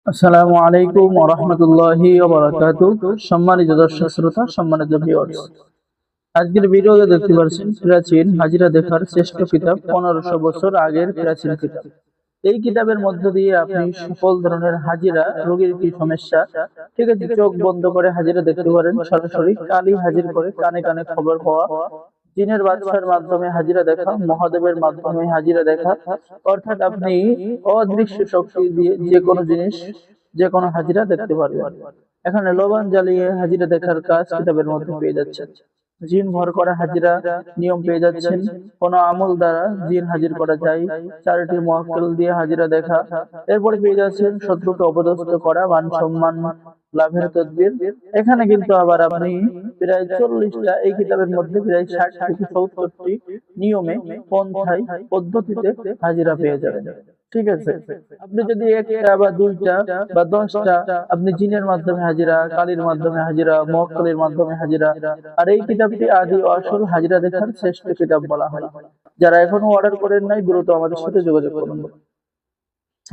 আসসালামু আলাইকুম ওয়া রাহমাতুল্লাহি ওয়া বারাকাতুহু। সম্মানিত দর্শক শ্রোতা, সম্মানিত ভিউয়ার্স, আজকের ভিডিওতে দেখতে পাচ্ছেন প্রাচীন হাজিরা দেখার শ্রেষ্ঠ কিতাব, 1500 বছর আগের প্রাচীন কিতাব। এই কিতাবের মধ্য দিয়ে আপনি সকল ধরনের হাজিরা, রোগীর কি সমস্যা, ঠিক আছে, চোখ বন্ধ করে হাজিরা দেখতে পারেন, সরাসরি কালি হাজির করে কানে কানে খবর পাওয়া, জিনের বাদশার মাধ্যমে হাজিরা দেখা, মহাদেবের মাধ্যমে হাজিরা দেখা, অর্থাৎ আপনি অদৃশ্য শক্তি দিয়ে যে কোনো জিনিস, যে কোনো হাজিরা দেখতে পারবেন। এখানে লবণ জ্বালিয়ে হাজিরা দেখার কাজ কিতাবের মধ্যে পেয়ে যাচ্ছেন। জিন ভর করা হাজিরা নিয়ম পেয়ে যাচ্ছেন। কোন আমল দ্বারা জিন হাজির করা যায়, চারটি মুয়াক্কেল দিয়ে হাজিরা দেখা। এরপরে পেয়ে যাচ্ছেন শত্রুকে অপদস্থ করা, মান সম্মান লাভের তদবির। এখানে কিন্তু আবার আপনি প্রায় 40টা, এই কিতাবের মধ্যে প্রায় 60 থেকে 70টি নিয়মে, পন্থায়, পদ্ধতিতে হাজিরা পেয়ে যাবেন। ঠিক আছে, আপনি যদি একটা বা দুইটা বা 10টা, আপনি জিনের মাধ্যমে হাজিরা, কালির মাধ্যমে হাজিরা, মুয়াক্কেলের মাধ্যমে হাজিরা। আর এই কিতাবটি আদি ও আসল হাজিরা দেখার শ্রেষ্ঠ কিতাব বলা হয়। যারা এখনো অর্ডার করেন নাই, দ্রুত আমাদের সাথে যোগাযোগ করুন।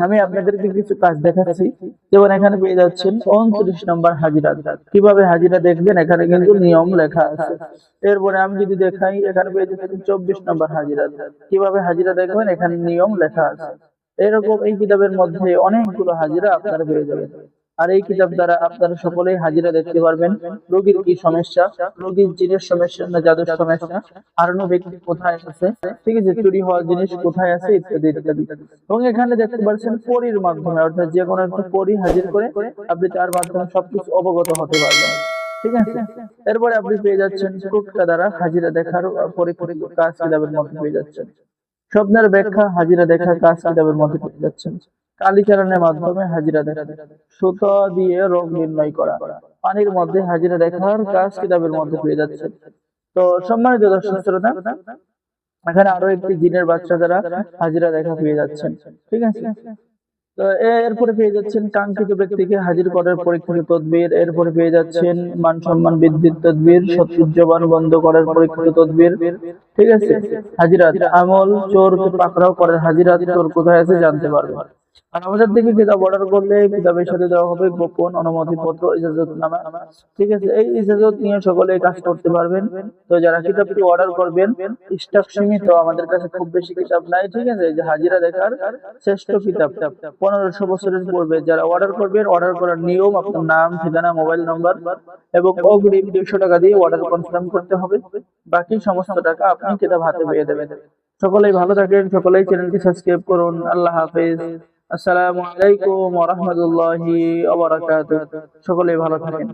আমি আপনাদেরকে কিছু কাজ দেখাচ্ছি। যেমন এখানে পেয়ে যাচ্ছেন 29 নম্বর হাজিরা। কিভাবে হাজিরা দেখবেন এখানে কিন্তু নিয়ম লেখা আছে। এরপরে আমি যদি দেখাই, এখানে পেয়ে যাচ্ছেন 24 নম্বর হাজিরা। কিভাবে হাজিরা দেখবেন এখানে নিয়ম লেখা আছে। এরকম এই কিতাবের মধ্যে অনেকগুলো হাজিরা আপনারা পেয়ে যাবেন। আর এই কিতাব দ্বারা আপনারা সকলেই হাজিরা দেখতে পারবেন। রোগীর কি সমস্যা, রোগীর জিনের সমস্যা না জাদুর সমস্যা, হারানো ব্যক্তি কোথায় আছে, ঠিক আছে, চুরি হওয়া জিনিস কোথায় আছে, ইত্যাদি ইত্যাদি। এবং এখানে দেখতে পাচ্ছেন পরীর মাধ্যমে, অর্থাৎ যে কোনো একটা পরী হাজির করে আপনি তার মাধ্যমে সবকিছু অবগত হতে পারবেন। ঠিক আছে, এরপরে আপনি পেয়ে যাচ্ছেন টোটকা দ্বারা হাজিরা দেখার পরীক্ষিত কাজ কিতাবের মধ্যে পেয়ে যাচ্ছেন। স্বপ্নের ব্যাখ্যা হাজিরা দেখা কাজ কিতাবের মধ্যে পেয়ে যাচ্ছেন। কালীচারণের মাধ্যমে হাজিরা দেখা, সুতা দিয়ে রোগ নির্ণয় করা, পানির মধ্যে হাজিরা দেখার কাজ কিতাবের মধ্যে পেয়ে যাচ্ছেন। তো সম্মানিত দর্শক শ্রোতা, এখানে আরো একটি জিনের বাচ্চা দ্বারা হাজিরা দেখা পেয়ে যাচ্ছেন। ঠিক আছে, তো এরপরে পেয়ে যাচ্ছেন কাঙ্ক্ষিত ব্যক্তিকে হাজির করার পরীক্ষিত তদবির। এরপরে পেয়ে যাচ্ছেন মান সম্মান বৃদ্ধির তদবির, শত্রুর জবান বন্ধ করার পরীক্ষিত তদবির। ঠিক আছে, হাজিরাত আমল, চোরকে পাকড়াও করার হাজিরাত, চোর কোথায় আছে জানতে পারবে। আর আমাদের থেকে কিতাব অর্ডার করলে কিতাবের সাথে দেওয়া হবে গোপন অনুমতিপত্র, ইজাজতনামা। ঠিক আছে, এই ইজাজত নিয়ে সকলে কাজ করতে পারবেন। তো যারা কিতাবটি অর্ডার করবেন, স্টক সীমিত, আমাদের কাছে খুব বেশি কিতাব নাই। ঠিক আছে, এই যে হাজিরা দেখার শ্রেষ্ঠ কিতাব, 1500 বছরের পূর্বে যারা অর্ডার করবেন, অর্ডার করার নিয়ম আপনার নাম, ঠিকানা, মোবাইল নাম্বার এবং অগ্রিম 200 টাকা দিয়ে অর্ডার কনফার্ম করতে হবে। বাকি সমস্ত টাকা আপনি কিতাব হাতে পেয়ে দেবেন। সকলেই ভালো থাকেন, সকলেই চ্যানেলটি সাবস্ক্রাইব করুন। আল্লাহ হাফেজ। আসসালামু আলাইকুম ওয়া রাহমাতুল্লাহি ওয়া বারাকাতুহু। সকলেই ভালো থাকেন।